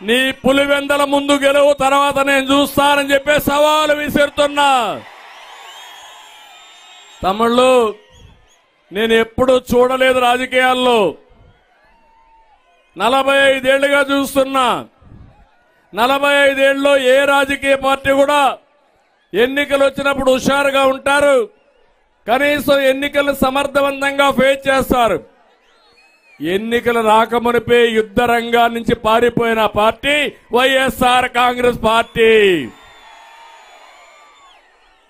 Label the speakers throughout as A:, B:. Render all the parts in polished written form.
A: నీ పులివెందల ముందు గెలువు తర్వాత నేను చూస్తానని చెప్పే సవాలు విసురుతున్నా. తమ్ముళ్ళు, నేను ఎప్పుడూ చూడలేదు రాజకీయాల్లో. 45 ఏళ్లుగా చూస్తున్నా. 45 ఏళ్ళలో ఏ రాజకీయ పార్టీ కూడా ఎన్నికలు వచ్చినప్పుడు హుషారుగా ఉంటారు, కనీసం ఎన్నికలు సమర్థవంతంగా ఫేస్ చేస్తారు. ఎన్నికలు రాకమునిపే యుద్ధ రంగాల నుంచి పారిపోయిన పార్టీ వైఎస్ఆర్ కాంగ్రెస్ పార్టీ.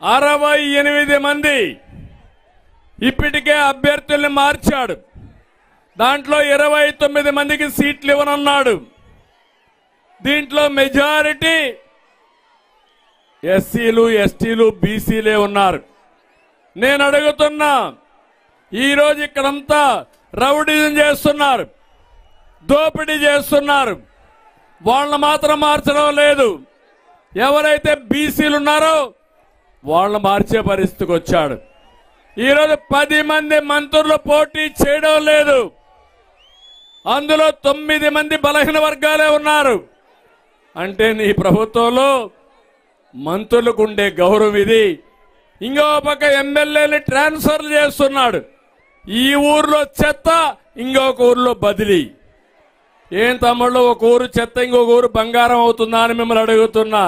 A: 68 మంది ఇప్పటికే అభ్యర్థుల్ని మార్చాడు. దాంట్లో 29 మందికి సీట్లు ఇవ్వనున్నాడు. దీంట్లో మెజారిటీ ఎస్సీలు, ఎస్టీలు, బీసీలే ఉన్నారు. నేను అడుగుతున్నా, ఈరోజు ఇక్కడంతా రౌడీజం చేస్తున్నారు, దోపిడీ చేస్తున్నారు. వాళ్ళని మాత్రం మార్చడం లేదు. ఎవరైతే బీసీలు ఉన్నారో వాళ్ళని మార్చే పరిస్థితికి వచ్చాడు. ఈరోజు 10 మంది మంత్రులు పోటీ చేయడం లేదు. అందులో 9 మంది బలహీన వర్గాలే ఉన్నారు. అంటే నీ ప్రభుత్వంలో మంత్రులకు ఉండే గౌరవం ఇది. ఇంకో పక్క ఎమ్మెల్యేని ట్రాన్స్ఫర్ చేస్తున్నాడు. ఈ ఊర్లో చెత్త, ఇంకొక ఊర్లో బదిలీ. ఏం తమ్ముళ్ళు, ఒక ఊరు చెత్త ఇంకొక ఊరు బంగారం అవుతుందా అని మిమ్మల్ని అడుగుతున్నా.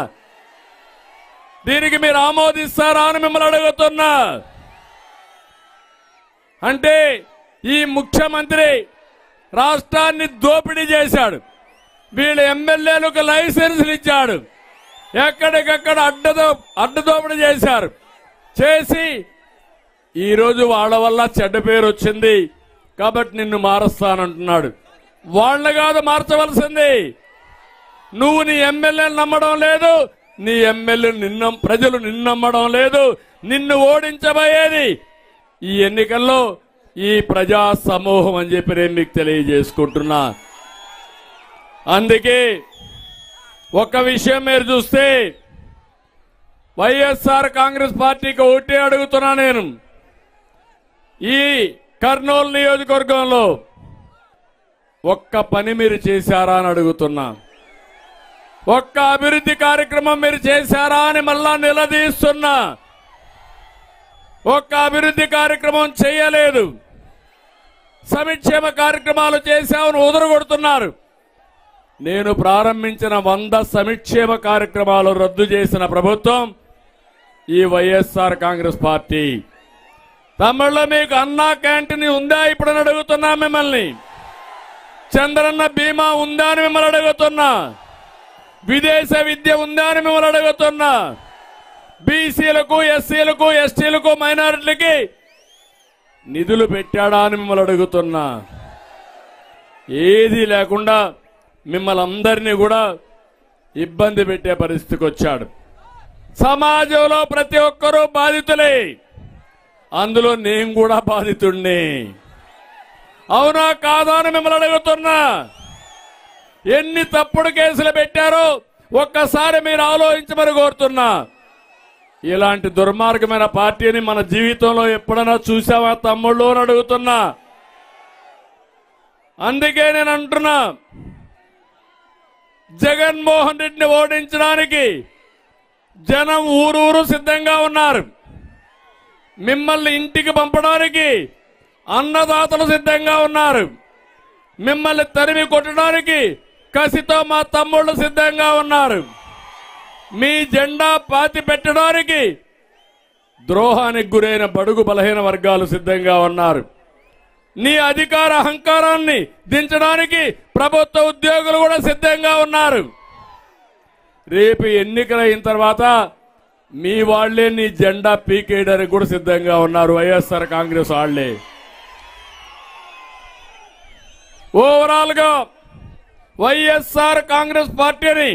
A: దీనికి మీరు ఆమోదిస్తారా అని మిమ్మల్ని అడుగుతున్నా. అంటే ఈ ముఖ్యమంత్రి రాష్ట్రాన్ని దోపిడీ చేశాడు. వీళ్ళ ఎమ్మెల్యేలకు లైసెన్సులు ఇచ్చాడు. ఎక్కడికక్కడ అడ్డదోపిడీ చేశారు. చేసి ఈరోజు వాళ్ళ వల్ల చెడ్డ పేరు వచ్చింది కాబట్టి నిన్ను మారుస్తానంటున్నాడు. వాళ్ళని కాదు మార్చవలసింది. నువ్వు నీ ఎమ్మెల్యేలు నమ్మడం లేదు, నీ ఎమ్మెల్యే ప్రజలు నిన్ను నమ్మడం లేదు. నిన్ను ఓడించబోయేది ఈ ఎన్నికల్లో ఈ ప్రజా సమూహం అని చెప్పి నేను మీకు తెలియజేసుకుంటున్నా. అందుకే ఒక విషయం మీరు చూస్తే, వైఎస్ఆర్ కాంగ్రెస్ పార్టీకి ఓటే అడుగుతున్నా. నేను ఈ కర్నూలు నియోజకవర్గంలో ఒక్క పని మీరు చేశారా అని అడుగుతున్నా. ఒక్క అభివృద్ధి కార్యక్రమం మీరు చేశారా అని మళ్ళా నిలదీస్తున్నా. ఒక్క అభివృద్ధి కార్యక్రమం చేయలేదు. సంక్షేమ కార్యక్రమాలు చేశామని ఉదరగొడుతున్నారు. నేను ప్రారంభించిన 100 సంక్షేమ కార్యక్రమాలు రద్దు చేసిన ప్రభుత్వం ఈ వైఎస్ఆర్ కాంగ్రెస్ పార్టీ. తమిళలో మీకు అన్నా క్యాంటీన్ ఉందా ఇప్పుడు అని అడుగుతున్నా మిమ్మల్ని. చంద్రన్న బీమా ఉందా అని మిమ్మల్ని అడుగుతున్నా. విదేశ విద్య ఉందా అని మిమ్మల్ని అడుగుతున్నా. బీసీలకు, ఎస్సీలకు, ఎస్టీలకు, మైనారిటీలకి నిధులు పెట్టాడా అని మిమ్మల్ని అడుగుతున్నా. ఏది లేకుండా మిమ్మల్ని అందరినీ కూడా ఇబ్బంది పెట్టే పరిస్థితికి వచ్చాడు. సమాజంలో ప్రతి ఒక్కరూ బాధితులే, అందులో నేను కూడా బాధితుడిని. అవునా కాదా అని మిమ్మల్ని అడుగుతున్నా. ఎన్ని తప్పుడు కేసులు పెట్టారో ఒక్కసారి మీరు ఆలోచించమని కోరుతున్నా. ఇలాంటి దుర్మార్గమైన పార్టీని మన జీవితంలో ఎప్పుడైనా చూసావా తమ్ముళ్ళు అని అడుగుతున్నా. అందుకే నేను అంటున్నా, జగన్మోహన్ రెడ్డిని ఓడించడానికి జనం ఊరూరు సిద్ధంగా ఉన్నారు. మిమ్మల్ని ఇంటికి పంపడానికి అన్నదాతలు సిద్ధంగా ఉన్నారు. మిమ్మల్ని తరిమి కొట్టడానికి కసితో మా తమ్ముళ్ళు సిద్ధంగా ఉన్నారు. మీ జెండా పాతి పెట్టడానికి ద్రోహానికి గురైన బడుగు బలహీన వర్గాలు సిద్ధంగా ఉన్నారు. నీ అధికార అహంకారాన్ని దించడానికి ప్రభుత్వ ఉద్యోగులు కూడా సిద్ధంగా ఉన్నారు. రేపు ఎన్నికలైన తర్వాత మీ వాళ్లే నీ జెండా పీకేయడానికి కూడా సిద్ధంగా ఉన్నారు. వైఎస్ఆర్ కాంగ్రెస్ వాళ్లే. ఓవరాల్ గా వైఎస్ఆర్ కాంగ్రెస్ పార్టీని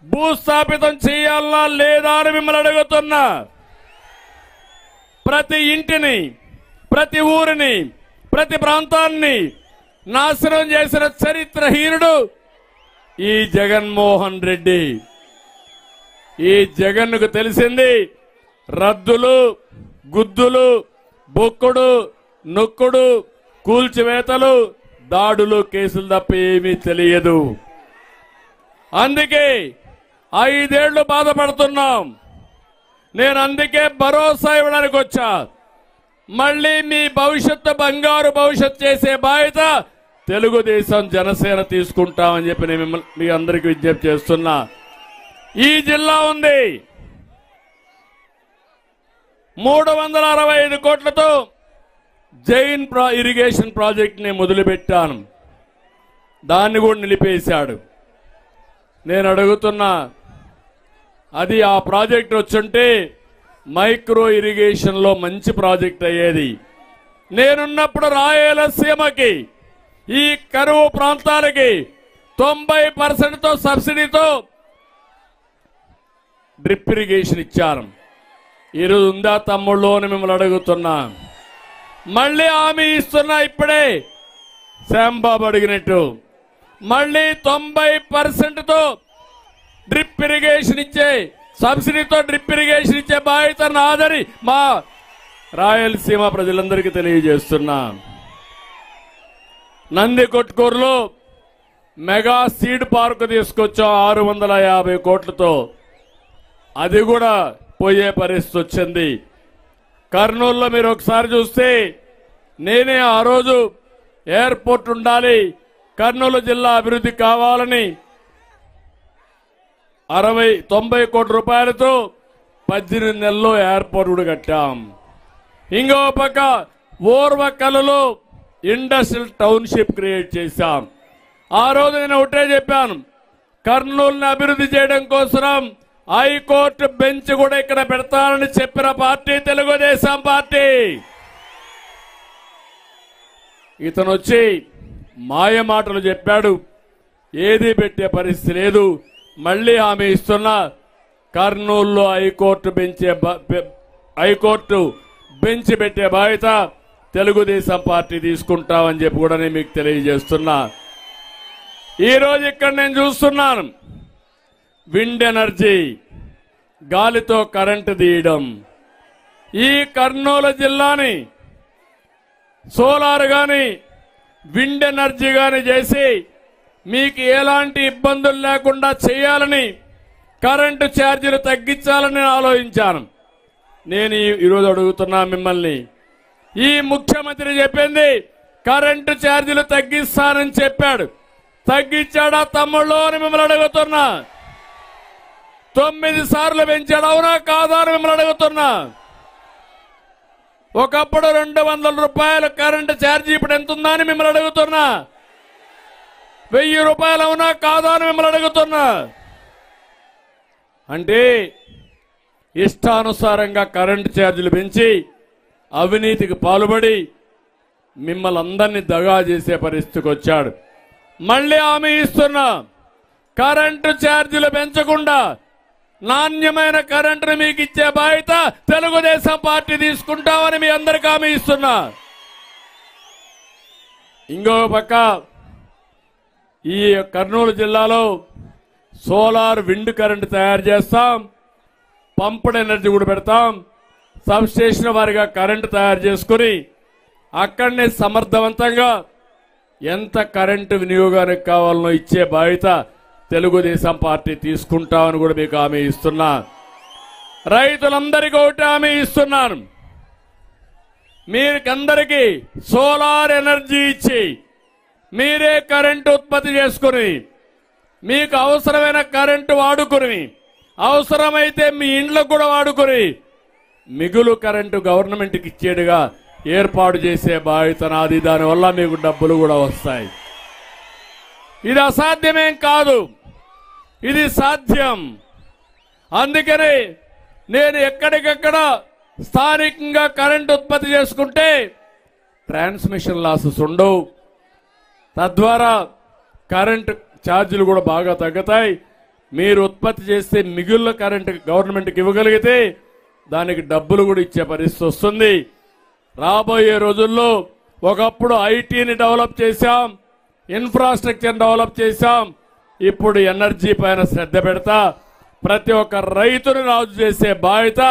A: భూస్థాపితం చేయాలా లేదా అని మిమ్మల్ని అడుగుతున్నా. ప్రతి ఇంటిని, ప్రతి ఊరిని, ప్రతి ప్రాంతాన్ని నాశనం చేసిన చరిత్రహీనుడు ఈ జగన్మోహన్ రెడ్డి. ఈ జగన్కు తెలిసింది రద్దులు, గుద్దులు, బొక్కుడు, నొక్కుడు, కూల్చివేతలు, దాడులు, కేసులు తప్ప ఏమీ తెలియదు. అందుకే 5 ఏళ్లు బాధపడుతున్నాం. నేను అందుకే భరోసా ఇవ్వడానికి వచ్చా. మళ్ళీ మీ భవిష్యత్తు బంగారు భవిష్యత్తు చేసే బాధ్యత తెలుగుదేశం జనసేన తీసుకుంటామని చెప్పి నేను మీ అందరికీ విజ్ఞప్తి చేస్తున్నా. ఈ జిల్లా ఉంది 365 కోట్లతో జైన్ ఇరిగేషన్ ప్రాజెక్ట్ ని మొదలుపెట్టాను. దాన్ని కూడా నిలిపేశాడు. నేను అడుగుతున్నా, అది ఆ ప్రాజెక్ట్ వచ్చుంటే మైక్రో ఇరిగేషన్ లో మంచి ప్రాజెక్ట్ అయ్యేది. నేనున్నప్పుడు రాయలసీమకి ఈ కరువు ప్రాంతాలకి 90% సబ్సిడీతో డ్రిప్ ఇరిగేషన్ ఇచ్చారు. ఈరోజు ఉందా తమ్ముళ్ళు అని మిమ్మల్ని అడుగుతున్నా. మళ్ళీ హామీ ఇస్తున్నా. ఇప్పుడే శ్యాంబాబు అడిగినట్టు మళ్ళీ 90%తో డ్రిప్ ఇరిగేషన్ ఇచ్చే, సబ్సిడీతో డ్రిప్ ఇరిగేషన్ ఇచ్చే బాధ్యత నాదని మా రాయలసీమ ప్రజలందరికీ తెలియజేస్తున్నా. నందికొట్కూరులో మెగా సీడ్ పార్క్ తీసుకొచ్చాం 650 కోట్లతో. అది కూడా పోయే పరిస్థితి వచ్చింది. కర్నూలులో మీరు ఒకసారి చూస్తే నేనే ఆ రోజు ఎయిర్పోర్ట్ ఉండాలి, కర్నూలు జిల్లా అభివృద్ధి కావాలని 90 కోట్ల రూపాయలతో 18 నెలల్లో ఎయిర్పోర్ట్ కూడా కట్టాం. ఇంకో పక్క ఓర్వకల్లో ఇండస్ట్రియల్ టౌన్షిప్ క్రియేట్ చేశాం. ఆ రోజు నేను ఒకటే చెప్పాను, కర్నూలుని అభివృద్ధి చేయడం కోసం హైకోర్టు బెంచ్ కూడా ఇక్కడ పెడతానని చెప్పిన పార్టీ తెలుగుదేశం పార్టీ. ఇతను వచ్చి మాయ మాటలు చెప్పాడు. ఏది పెట్టే పరిస్థితి లేదు. మళ్ళీ హామీ ఇస్తున్నా, కర్నూలులో హైకోర్టు బెంచ్ పెట్టే బాధ్యత తెలుగుదేశం పార్టీ తీసుకుంటామని చెప్పి కూడా నేను మీకు తెలియజేస్తున్నా. ఈరోజు ఇక్కడ నేను చూస్తున్నాను, విండ్ ఎనర్జీ, గాలితో కరెంటు తీయడం. ఈ కర్నూలు జిల్లాని సోలార్ గాని విండ్ ఎనర్జీ గాని చేసి మీకు ఎలాంటి ఇబ్బందులు లేకుండా చేయాలని, కరెంటు ఛార్జీలు తగ్గించాలని ఆలోచించాను. నేను ఈరోజు అడుగుతున్నా మిమ్మల్ని, ఈ ముఖ్యమంత్రి చెప్పింది కరెంటు ఛార్జీలు తగ్గిస్తానని చెప్పాడు. తగ్గించాడా తమ్ముళ్ళు అని మిమ్మల్ని అడుగుతున్నా. 9 సార్లు పెంచాడు, అవునా కాదా అని మిమ్మల్ని అడుగుతున్నా. ఒకప్పుడు 200 రూపాయలు కరెంటు ఛార్జీ, ఇప్పుడు ఎంత ఉందా అని మిమ్మల్ని అడుగుతున్నా. 1000 రూపాయలు అవునా కాదా అని మిమ్మల్ని అడుగుతున్నా. అంటే ఇష్టానుసారంగా కరెంటు ఛార్జీలు పెంచి అవినీతికి పాల్పడి మిమ్మల్ని అందరినీ దగా చేసే పరిస్థితికి వచ్చాడు. మళ్ళీ హామీ ఇస్తున్నా, కరెంటు ఛార్జీలు పెంచకుండా నాణ్యమైన కరెంటును మీకు ఇచ్చే బాధ్యత తెలుగుదేశం పార్టీ తీసుకుంటామని మీ అందరికీ హామీ ఇస్తున్నా. ఇంకో పక్క ఈ కర్నూలు జిల్లాలో సోలార్ విండ్ కరెంటు తయారు చేస్తాం, పంప్డ్ ఎనర్జీ కూడా పెడతాం. సబ్ స్టేషన్ వారిగా కరెంటు తయారు చేసుకుని అక్కడనే సమర్థవంతంగా ఎంత కరెంటు వినియోగానికి కావాలనో ఇచ్చే బాధ్యత తెలుగుదేశం పార్టీ తీసుకుంటామని కూడా మీకు హామీ ఇస్తున్నా. రైతులందరికీ ఒకటి హామీ ఇస్తున్నాను, మీకందరికీ సోలార్ ఎనర్జీ ఇచ్చి మీరే కరెంటు ఉత్పత్తి చేసుకుని మీకు అవసరమైన కరెంటు వాడుకుని, అవసరమైతే మీ ఇండ్లకు కూడా వాడుకుని మిగులు కరెంటు గవర్నమెంట్కి ఇచ్చేట్టుగా ఏర్పాటు చేసే బాధ్యత నాది. దానివల్ల మీకు డబ్బులు కూడా వస్తాయి. ఇది అసాధ్యమేం కాదు, ఇది సాధ్యం. అందుకని నేను ఎక్కడికక్కడ స్థానికంగా కరెంటు ఉత్పత్తి చేసుకుంటే ట్రాన్స్మిషన్ లాసెస్ ఉండవు. తద్వారా కరెంటు ఛార్జీలు కూడా బాగా తగ్గుతాయి. మీరు ఉత్పత్తి చేస్తే మిగుళ్ళ కరెంటు గవర్నమెంట్కి ఇవ్వగలిగితే దానికి డబ్బులు కూడా ఇచ్చే పరిస్థితి వస్తుంది. రాబోయే రోజుల్లో ఒకప్పుడు ఐటీని డెవలప్ చేశాం, ఇన్ఫ్రాస్ట్రక్చర్ డెవలప్ చేశాం. ఇప్పుడు ఎనర్జీ పైన శ్రద్ధ పెడతా ప్రతి ఒక్క రైతును రాజు చేసే బాధ్యత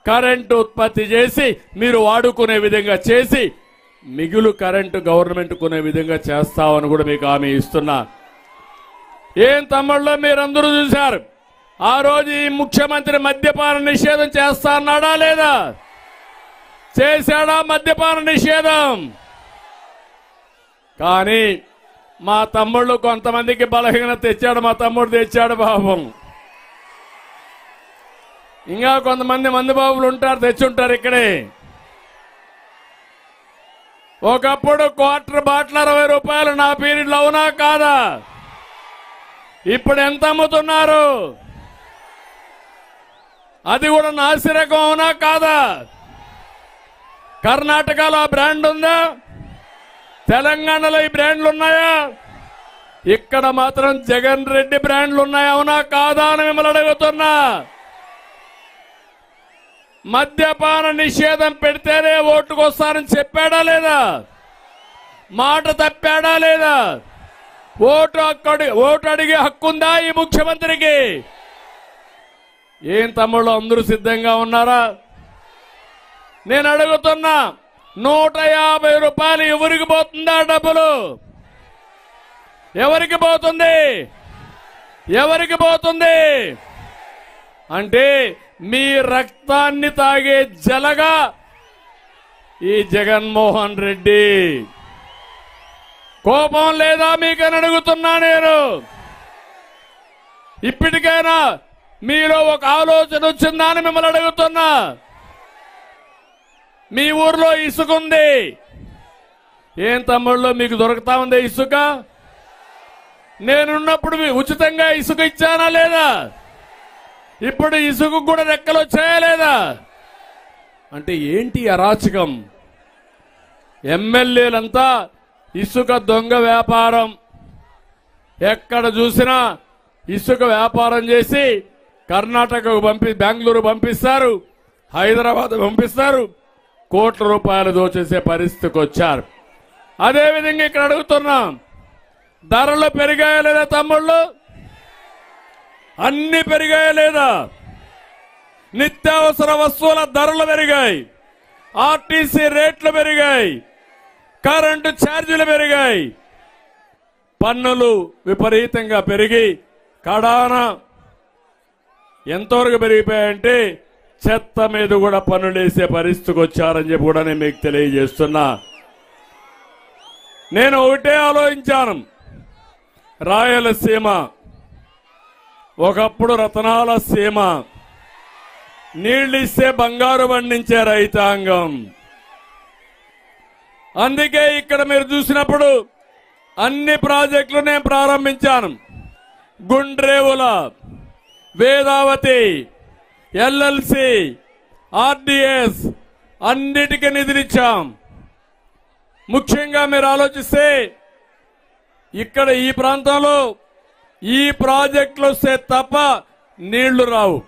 A: కరెంటు ఉత్పత్తి చేసి మీరు వాడుకునే విధంగా చేసి మిగులు కరెంటు గవర్నమెంట్ కొనే విధంగా చేస్తామని కూడా మీకు హామీ ఇస్తున్నా. ఏం తమ్ముళ్ళు మీరందరూ చూశారు. ఆ రోజు ఈ ముఖ్యమంత్రి మద్యపాన నిషేధం చేస్తా అన్నాడా లేదా? చేశాడా మద్యపాన నిషేధం? కానీ మా తమ్ముళ్ళు కొంతమందికి బలహీనత తెచ్చాడు. మా తమ్ముడు తెచ్చాడు పాపం. ఇంకా కొంతమంది మందుబాబులు ఉంటారు, తెచ్చుంటారు ఇక్కడే. ఒకప్పుడు క్వార్టర్ బాటిల్ 60 రూపాయలు నా పీరియడ్లో, అవునా కాదా? ఇప్పుడు ఎంత అమ్ముతున్నారు? అది కూడా నాసిరకం, అవునా కాదా? కర్ణాటకలో ఆ బ్రాండ్ ఉందా? తెలంగాణలో ఈ బ్రాండ్లు ఉన్నాయా? ఇక్కడ మాత్రం జగన్ రెడ్డి బ్రాండ్లు ఉన్నాయా, అవునా కాదా అని మిమ్మల్ని అడుగుతున్నా. మద్యపాన నిషేధం పెడితేనే ఓటుకొస్తారని చెప్పాడా లేదా? మాట తప్పాడా లేదా? ఓటు అడిగే హక్కు ఉందా ఈ ముఖ్యమంత్రికి? ఏం తమ్ముళ్ళు అందరూ సిద్ధంగా ఉన్నారా? నేను అడుగుతున్నా, 150 రూపాయలు ఎవరికి పోతుందా? డబ్బులు ఎవరికి పోతుంది? ఎవరికి పోతుంది? అంటే మీ రక్తాన్ని తాగే జలగా ఈ జగన్మోహన్ రెడ్డి. కోపం లేదా మీకని అడుగుతున్నా నేను. ఇప్పటికైనా మీలో ఒక ఆలోచన వచ్చిందా అని మిమ్మల్ని అడుగుతున్నా. మీ ఊర్లో ఇసుక ఉంది. ఏం తమ్ముళ్ళు మీకు దొరుకుతా ఉంది ఇసుక? నేనున్నప్పుడు ఉచితంగా ఇసుక ఇచ్చానా లేదా? ఇప్పుడు ఇసుక కూడా రెక్కలు వచ్చాయా లేదా? అంటే ఏంటి అరాచకం? ఎమ్మెల్యేలంతా ఇసుక దొంగ వ్యాపారం. ఎక్కడ చూసినా ఇసుక వ్యాపారం చేసి కర్ణాటకకు బెంగళూరు పంపిస్తారు, హైదరాబాద్ పంపిస్తారు, కోట్ల రూపాయలు దోచేసే పరిస్థితికి వచ్చారు. అదేవిధంగా ఇక్కడ అడుగుతున్నాం, ధరలు పెరిగాయా లేదా తమ్ముళ్ళు? అన్ని పెరిగాయా లేదా? నిత్యావసర వస్తువుల ధరలు పెరిగాయి, ఆర్టీసీ రేట్లు పెరిగాయి, కరెంటు ఛార్జీలు పెరిగాయి, పన్నులు విపరీతంగా పెరిగి కడాన ఎంతవరకు పెరిగిపోయాయంటే చెత్త మీద కూడా పన్నులేసే పరిస్థితికి వచ్చారని చెప్పి కూడా నేను మీకు తెలియజేస్తున్నా. నేను ఒకటే ఆలోచించాను, రాయలసీమ ఒకప్పుడు రతనాల సీమ, నీళ్ళిస్తే బంగారు పండించే రైతాంగం. అందుకే ఇక్కడ మీరు చూసినప్పుడు అన్ని ప్రాజెక్టులు నేను ప్రారంభించాను. గుండ్రేవుల, వేదావతి, ఎల్ఎల్సి, ఆర్డీఎస్ అన్నిటికీ నిధులిచ్చాం. ముఖ్యంగా మీరు ఆలోచిస్తే ఇక్కడ ఈ ప్రాంతంలో ఈ ప్రాజెక్టులు వస్తే తప్ప నీళ్లు రావు.